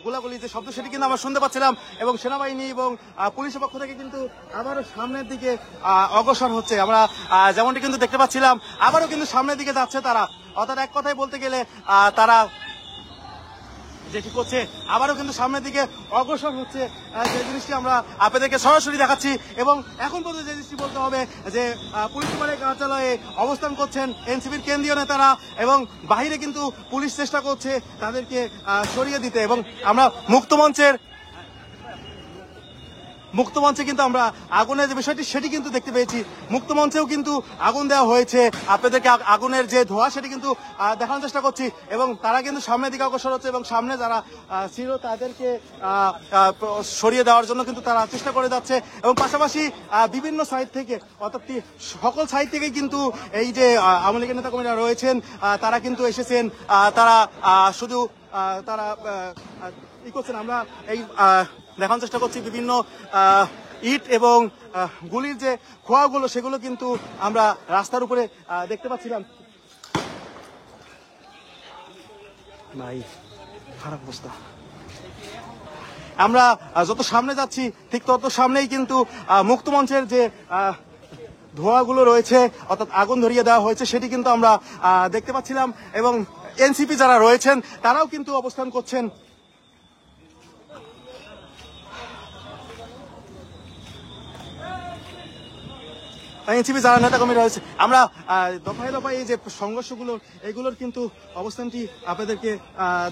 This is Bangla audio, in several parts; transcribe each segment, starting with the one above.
গোলাগুলি যে শব্দ সেটি কিন্তু আমরা শুনতে পাচ্ছিলাম এবং সেনাবাহিনী এবং পুলিশের পক্ষ থেকে কিন্তু আবারও সামনের দিকে অগ্রসর হচ্ছে। আমরা যেমনটি কিন্তু দেখতে পাচ্ছিলাম আবারও কিন্তু সামনের দিকে যাচ্ছে তারা, অর্থাৎ এক কথায় বলতে গেলে তারা যেটি করছে আবারও কিন্তু সামনের দিকে অগ্রসর হচ্ছে, যে জিনিসটি আমরা আপনাদেরকে সরাসরি দেখাচ্ছি। এবং এখন পর্যন্ত যে জিনিসটি বলতে হবে যে পুলিশ সুপারের কার্যালয়ে অবস্থান করছেন এনসিপির কেন্দ্রীয় নেতারা এবং বাহিরে কিন্তু পুলিশ চেষ্টা করছে তাদেরকে সরিয়ে দিতে। এবং আমরা মুক্তমঞ্চে কিন্তু আমরা আগুনের যে বিষয়টি সেটি কিন্তু দেখতে পেয়েছি, মুক্তমঞ্চেও কিন্তু আগুন দেওয়া হয়েছে। আপনাদেরকে আগুনের যে ধোঁয়া সেটি কিন্তু দেখানোর চেষ্টা করছি এবং তারা কিন্তু সামনের দিকে অগ্রসর হচ্ছে এবং সামনে যারা ছিল তাদেরকে সরিয়ে দেওয়ার জন্য কিন্তু তারা চেষ্টা করে যাচ্ছে। এবং পাশাপাশি বিভিন্ন সাইড থেকে, অর্থাৎ সকল সাইড থেকেই কিন্তু এই যে আওয়ামী লীগের নেতা কর্মীরা রয়েছেন তারা কিন্তু এসেছেন, তারা শুধু তারা ই করছেন। আমরা এই দেখানোর চেষ্টা করছি বিভিন্ন ইট এবং গুলির যে খোয়াগুলো সেগুলো কিন্তু আমরা রাস্তার উপরে দেখতে পাচ্ছিলাম। ভাই খারাপ অবস্থা। আমরা যত সামনে যাচ্ছি ঠিক তত সামনেই কিন্তু মুক্তমঞ্চের যে ধোঁয়াগুলো রয়েছে, অর্থাৎ আগুন ধরিয়ে দেওয়া হয়েছে সেটি কিন্তু আমরা দেখতে পাচ্ছিলাম। এবং এনসিপি যারা রয়েছেন তারাও কিন্তু অবস্থান করছেন। এনসিপি যারা নেতাকর্মী রয়েছে, আমরা দফায় দফায় এই যে সংঘর্ষগুলো এগুলোর কিন্তু অবস্থানটি আপনাদেরকে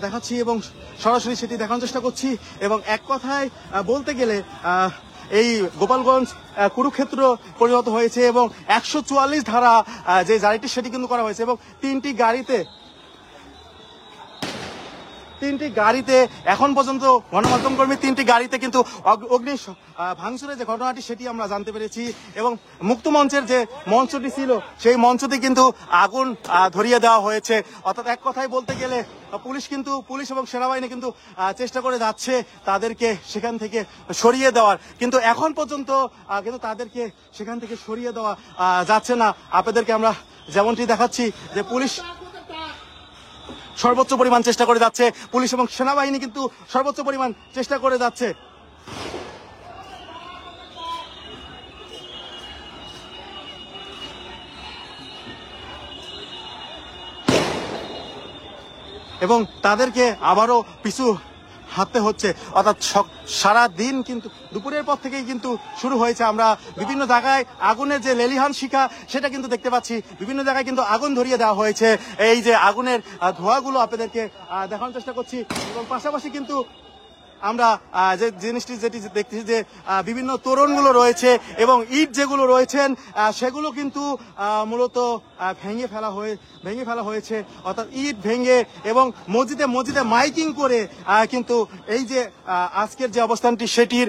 দেখাচ্ছি এবং সরাসরি সেটি দেখানোর চেষ্টা করছি। এবং এক কথায় বলতে গেলে এই গোপালগঞ্জ কুরুক্ষেত্র পরিণত হয়েছে এবং 144 ধারা যে জারিটি সেটি কিন্তু করা হয়েছে এবং তিনটি গাড়িতে এখন পর্যন্ত গণমাধ্যম কর্মী তিনটি গাড়িতে কিন্তু অগ্নি ভাঙচুরের যে ঘটনাটি সেটি আমরা জানতে পেরেছি। এবং মুক্তমঞ্চের যে মঞ্চটি ছিল সেই মঞ্চটি কিন্তু আগুন ধরিয়ে দেওয়া হয়েছে। অর্থাৎ এক কথায় বলতে গেলে পুলিশ এবং সেনাবাহিনী কিন্তু চেষ্টা করে যাচ্ছে তাদেরকে সেখান থেকে সরিয়ে দেওয়ার, কিন্তু এখন পর্যন্ত কিন্তু তাদেরকে সেখান থেকে সরিয়ে দেওয়া যাচ্ছে না। আপনাদেরকে আমরা যেমনটি দেখাচ্ছি যে পুলিশ সর্বোচ্চ পরিমাণ চেষ্টা করে যাচ্ছে, পুলিশ এবং সেনাবাহিনী কিন্তু সর্বোচ্চ পরিমাণ চেষ্টা করে যাচ্ছে। এবং তাদেরকে আবারও পিছু হাঁটতে হচ্ছে, অর্থাৎ সারা দিন কিন্তু দুপুরের পর থেকেই কিন্তু শুরু হয়েছে। আমরা বিভিন্ন জায়গায় আগুনের যে লেলিহান শিখা সেটা কিন্তু দেখতে পাচ্ছি, বিভিন্ন জায়গায় কিন্তু আগুন ধরিয়ে দেওয়া হয়েছে। এই যে আগুনের ধোঁয়াগুলো আপনাদেরকে দেখানোর চেষ্টা করছি। এবং পাশাপাশি কিন্তু আমরা যে জিনিসটি যেটি দেখতেছি যে বিভিন্ন তোরণগুলো রয়েছে এবং ইট যেগুলো রয়েছেন সেগুলো কিন্তু মূলত ভেঙে ফেলা হয়েছে, অর্থাৎ ইট ভেঙে এবং মসজিদে মাইকিং করে কিন্তু এই যে আজকের যে অবস্থানটি সেটির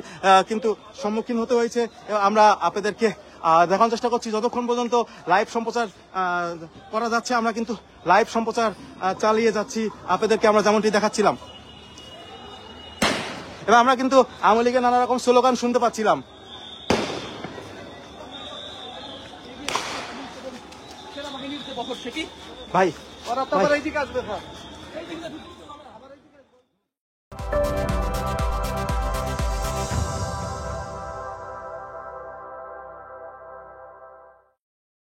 কিন্তু সম্মুখীন হতে হয়েছে। আমরা আপনাদেরকে দেখানোর চেষ্টা করছি যতক্ষণ পর্যন্ত লাইভ সম্প্রচার করা যাচ্ছে আমরা কিন্তু লাইভ সম্প্রচার চালিয়ে যাচ্ছি আপনাদেরকে আমরা যেমনটি দেখাচ্ছিলাম। এবং আমরা কিন্তু আওয়ামী লীগের নানা রকম স্লোগান শুনতে পাচ্ছিলাম। ভাই